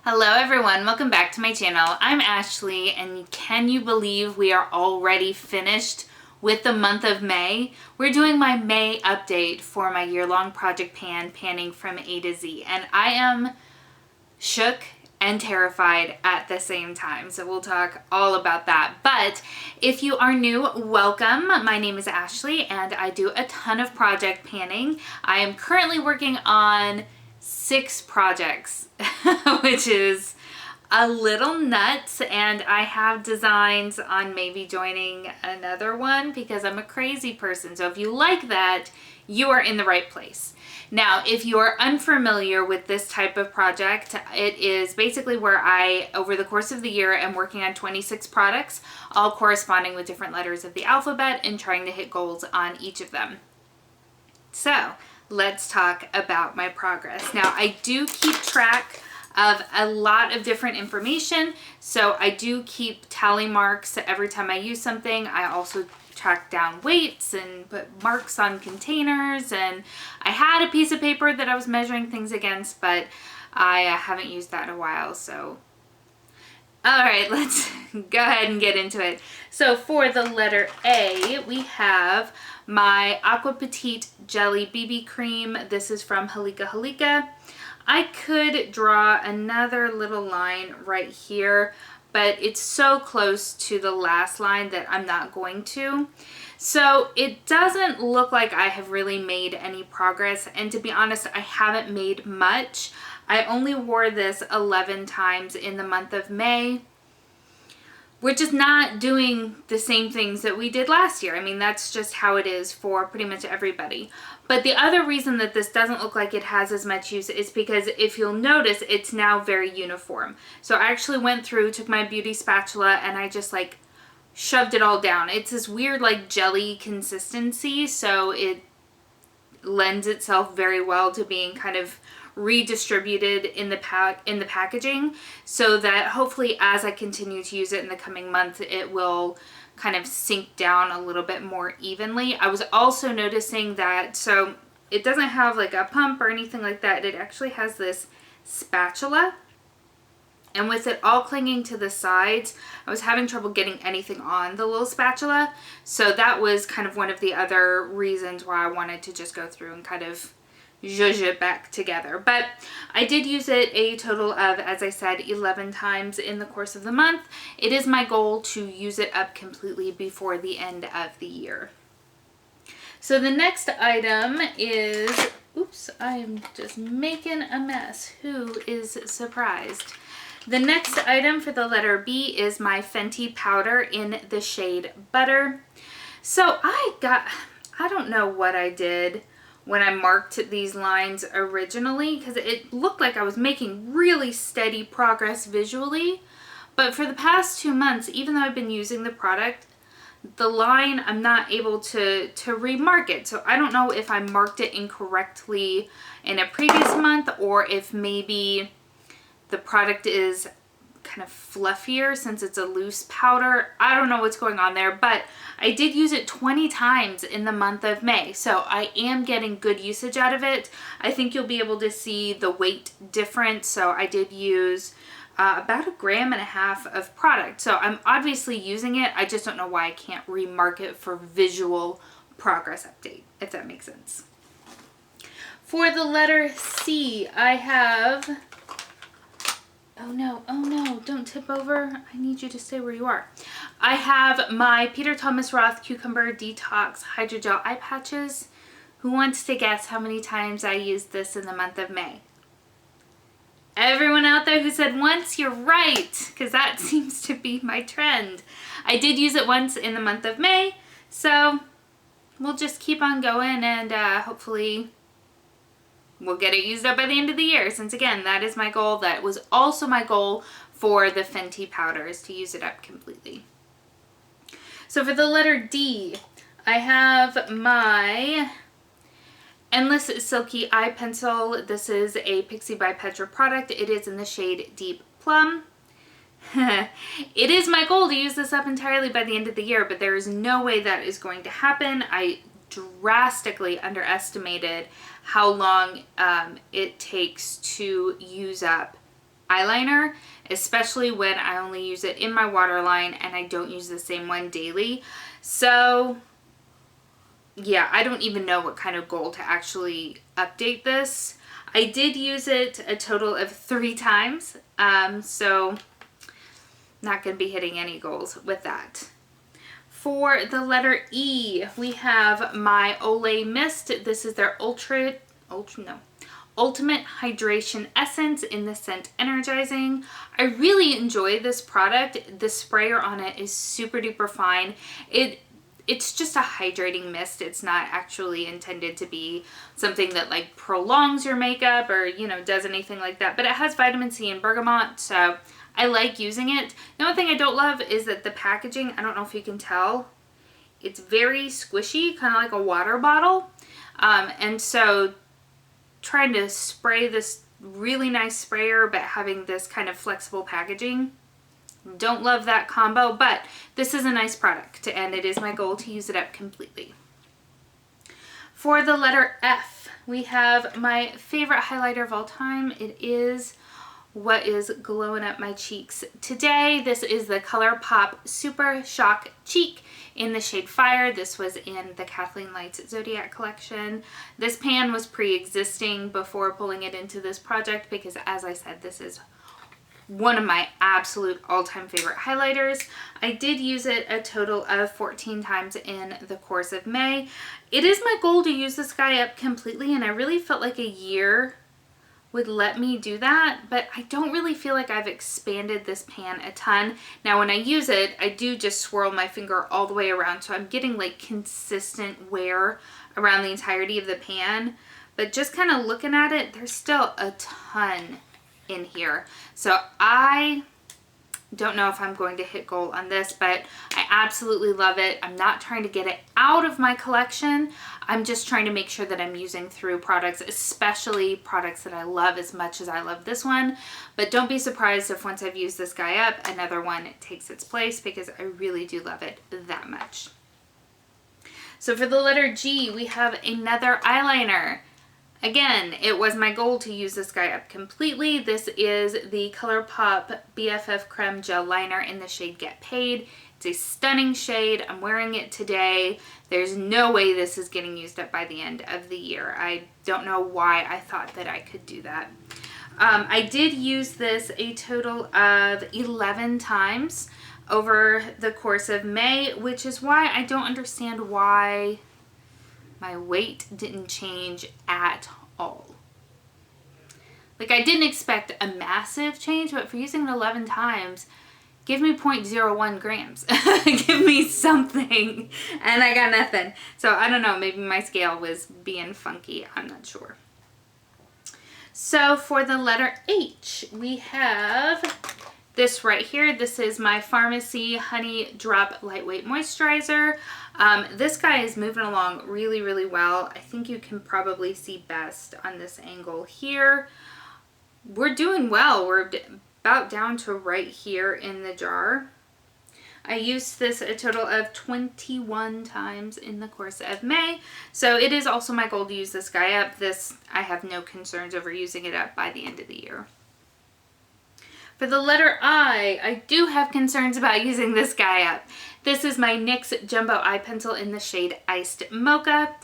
Hello everyone, welcome back to my channel. I'm Ashley, and can you believe we are already finished with the month of May? We're doing my May update for my year-long project panning from A to Z, and I am shook and terrified at the same time, so we'll talk all about that. But if you are new, welcome. My name is Ashley and I do a ton of project panning. I am currently working on 6 projects, which is a little nuts, and I have designs on maybe joining another one because I'm a crazy person. So if you like that, you are in the right place. Now, if you are unfamiliar with this type of project, it is basically where I, over the course of the year, am working on 26 products, all corresponding with different letters of the alphabet and trying to hit goals on each of them. So let's talk about my progress. Now, I do keep track of a lot of different information, so I do keep tally marks every time I use something. I also track down weights and put marks on containers, and I had a piece of paper that I was measuring things against, but I haven't used that in a while. So alright, let's go ahead and get into it. So for the letter A, we have my Aqua Petite Jelly BB Cream. This is from Halika Halika. I could draw another little line right here, but it's so close to the last line that I'm not going to. So it doesn't look like I have really made any progress, and to be honest, I haven't made much. I only wore this 11 times in the month of May, which is not doing the same things that we did last year. I mean, that's just how it is for pretty much everybody. But the other reason that this doesn't look like it has as much use is because if you'll notice, it's now very uniform. So I actually went through, took my beauty spatula, and I just like shoved it all down. It's this weird like jelly consistency, so it lends itself very well to being kind of redistributed in the packaging, so that hopefully as I continue to use it in the coming month, it will kind of sink down a little bit more evenly. I was also noticing that, so it doesn't have like a pump or anything like that. It actually has this spatula, and with it all clinging to the sides, I was having trouble getting anything on the little spatula. So that was kind of one of the other reasons why I wanted to just go through and kind of zhuzh it back together. But I did use it a total of, as I said, 11 times in the course of the month. It is my goal to use it up completely before the end of the year. So the next item is, oops, I am just making a mess. Who is surprised? The next item for the letter B is my Fenty powder in the shade Butter. So I don't know what I did when I marked these lines originally, because it looked like I was making really steady progress visually, but for the past 2 months, even though I've been using the product, the line, I'm not able to remark it. So I don't know if I marked it incorrectly in a previous month, or if maybe the product is kind of fluffier since it's a loose powder. I don't know what's going on there, but I did use it 20 times in the month of May, so I am getting good usage out of it. I think you'll be able to see the weight difference. So I did use about 1.5 grams of product, so I'm obviously using it. I just don't know why I can't remark it for visual progress update, if that makes sense. For the letter C, I have, oh no, don't tip over. I need you to stay where you are. I have my Peter Thomas Roth Cucumber Detox Hydrogel Eye Patches. Who wants to guess how many times I used this in the month of May? Everyone out there who said once, you're right, because that seems to be my trend. I did use it once in the month of May, so we'll just keep on going, and hopefully we'll get it used up by the end of the year, since again, that is my goal. That was also my goal for the Fenty powder, is to use it up completely. So for the letter D, I have my Endless Silky Eye Pencil. This is a Pixie by Petra product. It is in the shade Deep Plum. It is my goal to use this up entirely by the end of the year, but there is no way that is going to happen. I drastically underestimated how long it takes to use up eyeliner, especially when I only use it in my waterline and I don't use the same one daily. So yeah, I don't even know what kind of goal to actually update this. I did use it a total of 3 times, so not going to be hitting any goals with that. For the letter E, we have my Olay Mist. This is their Ultimate Hydration Essence in the scent Energizing. I really enjoy this product. The sprayer on it is super duper fine. It's just a hydrating mist. It's not actually intended to be something that like prolongs your makeup or, you know, does anything like that. But it has vitamin C and bergamot, so I like using it. The only thing I don't love is that the packaging, I don't know if you can tell, it's very squishy, kind of like a water bottle. And so trying to spray this really nice sprayer but having this kind of flexible packaging, don't love that combo, but this is a nice product and it is my goal to use it up completely. For the letter F, we have my favorite highlighter of all time. It is what is glowing up my cheeks today. This is the ColourPop Super Shock Cheek in the shade Fire. This was in the Kathleen Lights Zodiac collection. This pan was pre-existing before pulling it into this project because, as I said, this is one of my absolute all-time favorite highlighters. I did use it a total of 14 times in the course of May. It is my goal to use this guy up completely, and I really felt like a year would let me do that, but I don't really feel like I've expanded this pan a ton. Now when I use it, I do just swirl my finger all the way around, so I'm getting like consistent wear around the entirety of the pan, but just kind of looking at it, there's still a ton in here. So I don't know if I'm going to hit goal on this, but I absolutely love it. I'm not trying to get it out of my collection. I'm just trying to make sure that I'm using through products, especially products that I love as much as I love this one. But don't be surprised if once I've used this guy up, another one takes its place because I really do love it that much. So for the letter G, we have another eyeliner. Again, it was my goal to use this guy up completely. This is the ColourPop BFF Creme Gel Liner in the shade Get Paid. It's a stunning shade. I'm wearing it today. There's no way this is getting used up by the end of the year. I don't know why I thought that I could do that. I did use this a total of 11 times over the course of May, which is why I don't understand why my weight didn't change at all. Like, I didn't expect a massive change, but for using it 11 times, give me 0.01 grams. Give me something. And I got nothing. So I don't know, maybe my scale was being funky. I'm not sure. So for the letter H, we have this right here. This is my Pharmacy Honey Drop Lightweight Moisturizer. This guy is moving along really, really well. I think you can probably see best on this angle here. We're doing well. We're about down to right here in the jar. I used this a total of 21 times in the course of May. So it is also my goal to use this guy up. This, I have no concerns over using it up by the end of the year. For the letter I do have concerns about using this guy up. This is my NYX Jumbo Eye Pencil in the shade Iced Mocha.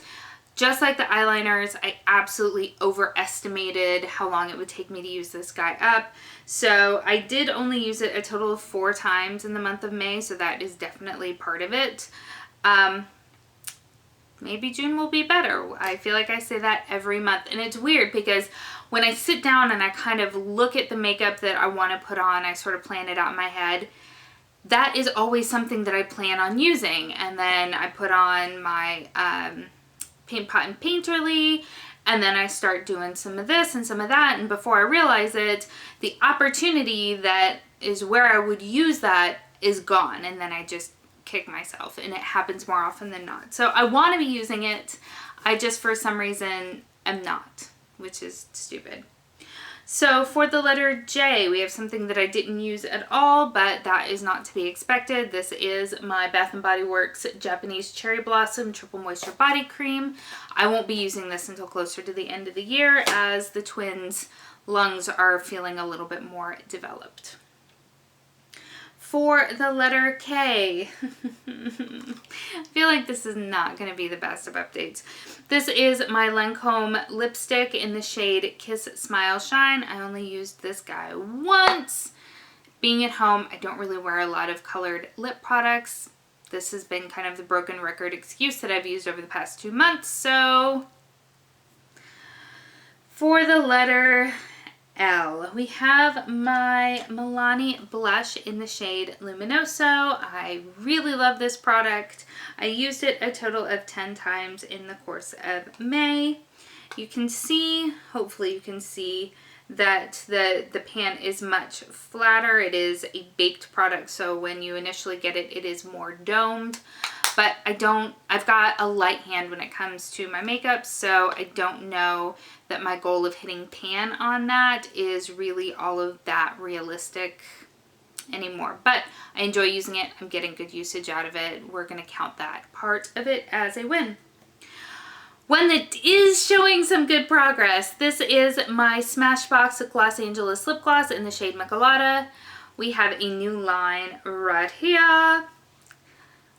Just like the eyeliners, I absolutely overestimated how long it would take me to use this guy up. So I did only use it a total of 4 times in the month of May, so that is definitely part of it. Maybe June will be better. I feel like I say that every month. And it's weird because when I sit down and I kind of look at the makeup that I want to put on, I sort of plan it out in my head. That is always something that I plan on using. And then I put on my Paint Pot and Painterly, and then I start doing some of this and some of that. And before I realize it, the opportunity that is where I would use that is gone. And then I just kick myself, and it happens more often than not. So I want to be using it. I just, for some reason, am not, which is stupid. So for the letter J, we have something that I didn't use at all, but that is not to be expected. This is my Bath & Body Works Japanese Cherry Blossom Triple Moisture Body Cream. I won't be using this until closer to the end of the year as the twins lungs are feeling a little bit more developed. For the letter K, I feel like this is not going to be the best of updates. This is my Lancome lipstick in the shade Kiss Smile Shine. I only used this guy once. Being at home, I don't really wear a lot of colored lip products. This has been kind of the broken record excuse that I've used over the past 2 months. So for the letter L, we have my Milani blush in the shade Luminoso. I really love this product. I used it a total of 10 times in the course of May. You can see, hopefully you can see, that the pan is much flatter. It is a baked product, so when you initially get it, it is more domed. But I've got a light hand when it comes to my makeup, so I don't know that my goal of hitting pan on that is really all of that realistic anymore. But I enjoy using it. I'm getting good usage out of it. We're going to count that part of it as a win. One that is showing some good progress, this is my Smashbox Los Angeles lip gloss in the shade Michelada. We have a new line right here.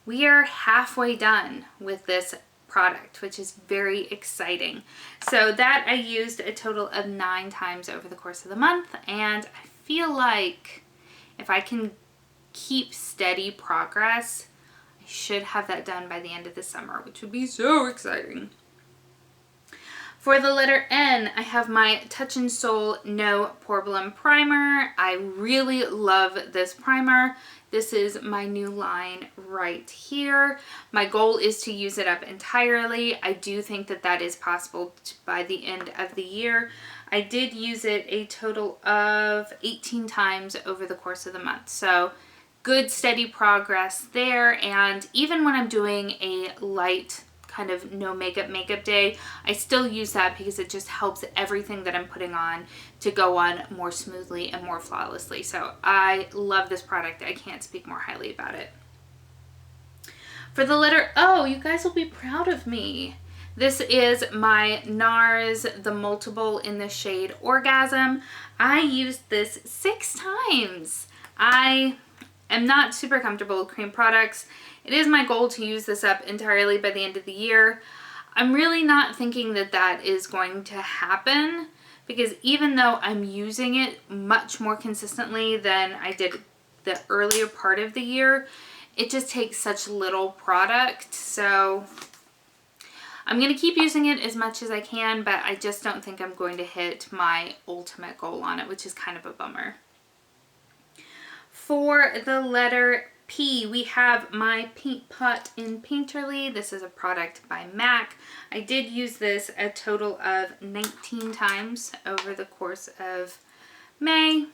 We are halfway done with this product, which is very exciting. So that I used a total of 9 times over the course of the month, and I feel like if I can keep steady progress, I should have that done by the end of the summer, which would be so exciting. For the letter N, I have my Touch in Sol No Porcelain Primer. I really love this primer. This is my new line right here. My goal is to use it up entirely. I do think that that is possible by the end of the year. I did use it a total of 18 times over the course of the month. So good steady progress there. And even when I'm doing a light kind of no makeup day, I still use that because it just helps everything that I'm putting on to go on more smoothly and more flawlessly. So I love this product. I can't speak more highly about it. For the letter O, you guys will be proud of me. This is my NARS The Multiple in the shade Orgasm. I used this 6 times. I am not super comfortable with cream products. It is my goal to use this up entirely by the end of the year. I'm really not thinking that that is going to happen because even though I'm using it much more consistently than I did the earlier part of the year, it just takes such little product. So I'm going to keep using it as much as I can, but I just don't think I'm going to hit my ultimate goal on it, which is kind of a bummer. For the letter P, we have my Paint Pot in Painterly. This is a product by MAC. I did use this a total of 19 times over the course of May.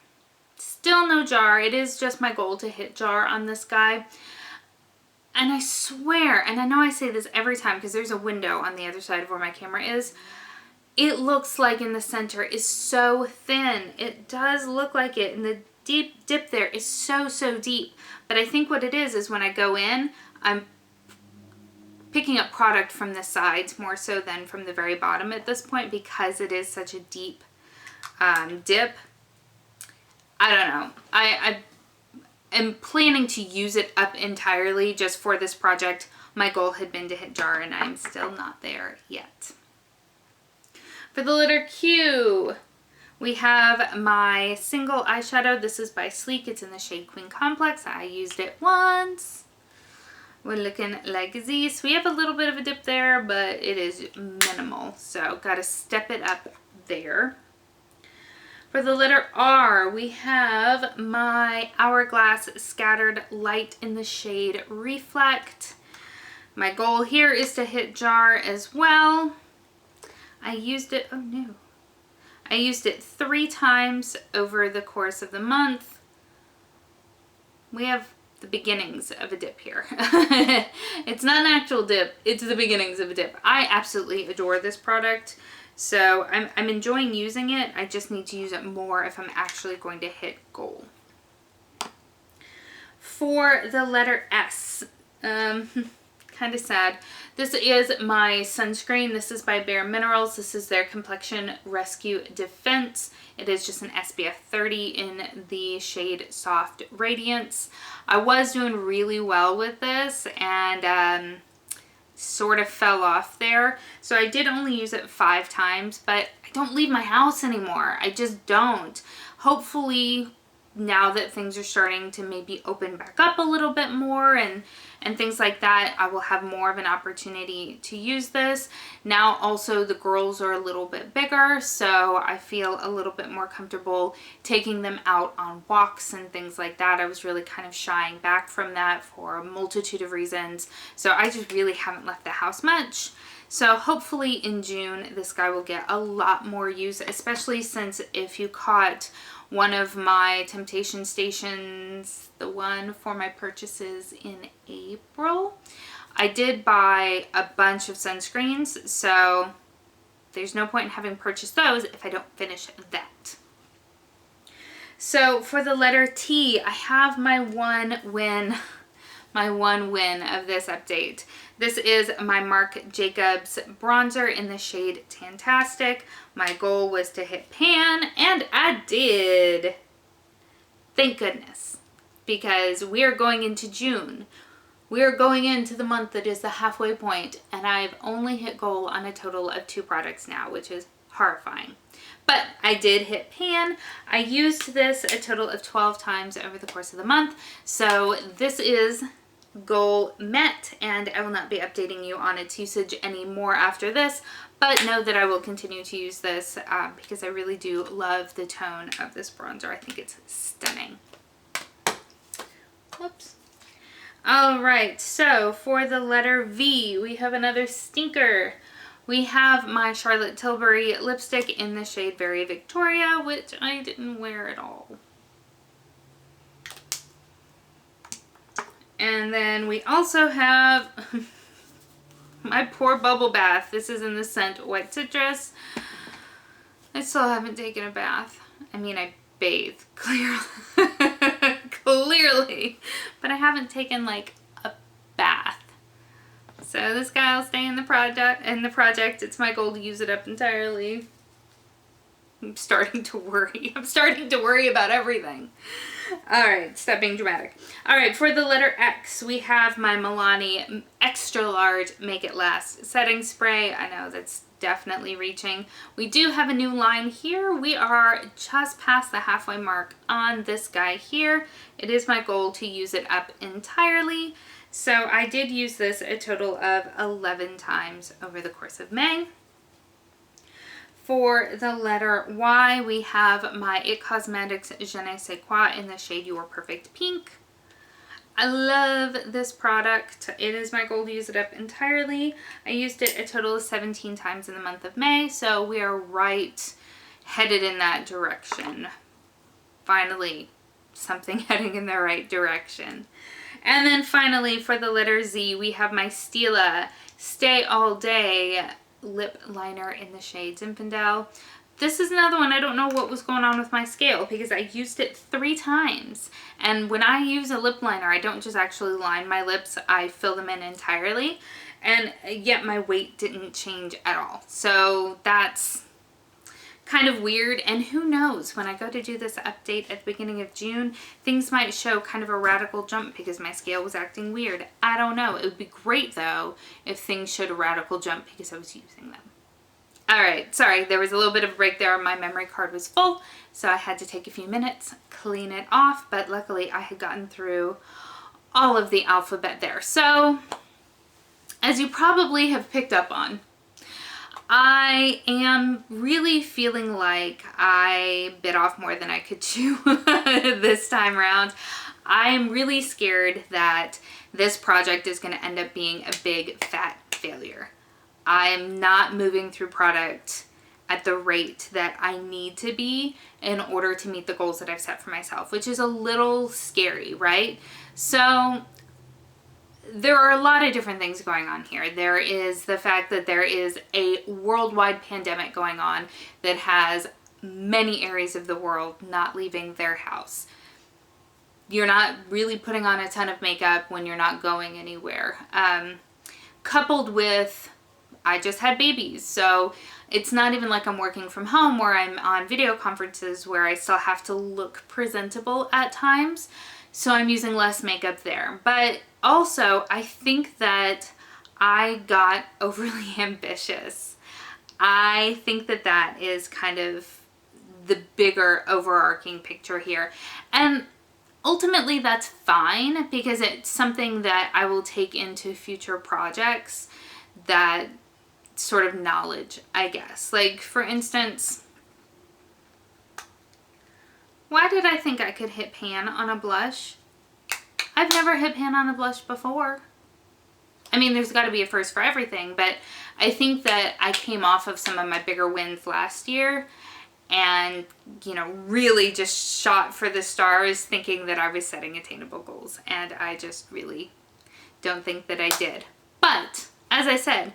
Still no jar. It is just my goal to hit jar on this guy. And I swear, and I know I say this every time because there's a window on the other side of where my camera is, it looks like in the center is so thin. It does look like it, and the deep dip there is so deep. But I think what it is when I go in, I'm picking up product from the sides more so than from the very bottom at this point because it is such a deep dip. I don't know. I am planning to use it up entirely just for this project. My goal had been to hit jar and I'm still not there yet. For the letter Q, we have my single eyeshadow. This is by Sleek. It's in the shade Queen Complex. I used it once. We're looking like this. We have a little bit of a dip there, but it is minimal. So got to step it up there. For the letter R, we have my Hourglass Scattered Light in the shade Reflect. My goal here is to hit jar as well. I used it, oh no. I used it 3 times over the course of the month. We have the beginnings of a dip here. It's not an actual dip, it's the beginnings of a dip. I absolutely adore this product. So I'm enjoying using it. I just need to use it more if I'm actually going to hit goal. For the letter S, kind of sad. This is my sunscreen. This is by Bare Minerals. This is their Complexion Rescue Defense. It is just an SPF 30 in the shade Soft Radiance. I was doing really well with this and sort of fell off there. So I did only use it 5 times, but I don't leave my house anymore. I just don't. Hopefully, now that things are starting to maybe open back up a little bit more and things like that, I will have more of an opportunity to use this. Now also the girls are a little bit bigger, so I feel a little bit more comfortable taking them out on walks and things like that. I was really kind of shying back from that for a multitude of reasons. So I just really haven't left the house much. So hopefully in June, this guy will get a lot more use, especially since if you caught one of my temptation stations, the one for my purchases in April, I did buy a bunch of sunscreens, so there's no point in having purchased those if I don't finish that. So for the letter T, I have my one win of this update. This is my Marc Jacobs bronzer in the shade Tantastic. My goal was to hit pan, and I did. Thank goodness, because we are going into June. We are going into the month that is the halfway point, and I've only hit goal on a total of 2 products now, which is horrifying. But I did hit pan. I used this a total of 12 times over the course of the month, so this is goal met, and I will not be updating you on its usage anymore after this, but know that I will continue to use this because I really do love the tone of this bronzer. I think it's stunning. Whoops. All right, so for the letter V, we have another stinker. We have my Charlotte Tilbury lipstick in the shade Very Victoria, which I didn't wear at all. And then we also have my poor bubble bath. This is in the scent White Citrus. I still haven't taken a bath. I mean, I bathe, clearly. Clearly. But I haven't taken, like, a bath. So this guy will stay in the project. It's my goal to use it up entirely. I'm starting to worry. I'm starting to worry about everything. Alright, stop being dramatic. Alright, for the letter X, we have my Milani Extra Large Make It Last setting spray. I know that's definitely reaching. We do have a new line here. We are just past the halfway mark on this guy here. It is my goal to use it up entirely. So I did use this a total of 11 times over the course of May. For the letter Y, we have my IT Cosmetics Je ne sais quoi in the shade Your Perfect Pink. I love this product. It is my goal to use it up entirely. I used it a total of 17 times in the month of May, so we are right headed in that direction. Finally, something heading in the right direction. And then finally, for the letter Z, we have my Stila Stay All Day lip liner in the shade Zinfandel. This is another one. I don't know what was going on with my scale because I used it 3 times. And when I use a lip liner, I don't just actually line my lips, I fill them in entirely. And yet my weight didn't change at all. So that's kind of weird, and who knows, when I go to do this update at the beginning of June, things might show kind of a radical jump because my scale was acting weird. I don't know. It would be great though if things showed a radical jump because I was using them. Alright, sorry, there was a little bit of a break there. My memory card was full, so I had to take a few minutes, clean it off, but luckily I had gotten through all of the alphabet there. So, as you probably have picked up on, I am really feeling like I bit off more than I could chew this time around. I'm really scared that this project is going to end up being a big fat failure. I'm not moving through product at the rate that I need to be in order to meet the goals that I've set for myself, which is a little scary, right? So there are a lot of different things going on here. There is the fact that there is a worldwide pandemic going on that has many areas of the world not leaving their house. You're not really putting on a ton of makeup when you're not going anywhere. coupled with I just had babies, so it's not even like I'm working from home where I'm on video conferences where I still have to look presentable at times. So I'm using less makeup there. But also, I think that I got overly ambitious. I think that that is kind of the bigger overarching picture here. And ultimately that's fine because it's something that I will take into future projects, that sort of knowledge, I guess. Like, for instance, why did I think I could hit pan on a blush? I've never hit pan on a blush before. I mean, there's got to be a first for everything, but I think that I came off of some of my bigger wins last year and, you know, really just shot for the stars thinking that I was setting attainable goals, and I just really don't think that I did. But, as I said,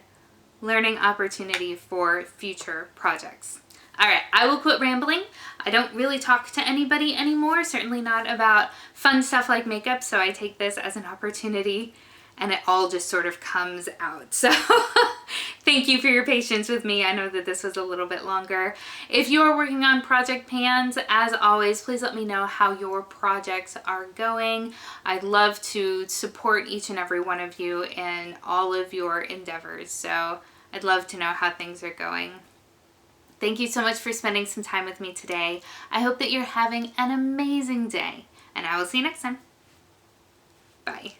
learning opportunity for future projects. All right, I will quit rambling. I don't really talk to anybody anymore, certainly not about fun stuff like makeup, so I take this as an opportunity and it all just sort of comes out. So thank you for your patience with me. I know that this was a little bit longer. If you are working on project pans, as always, please let me know how your projects are going. I'd love to support each and every one of you in all of your endeavors. So I'd love to know how things are going. Thank you so much for spending some time with me today. I hope that you're having an amazing day, and I will see you next time. Bye.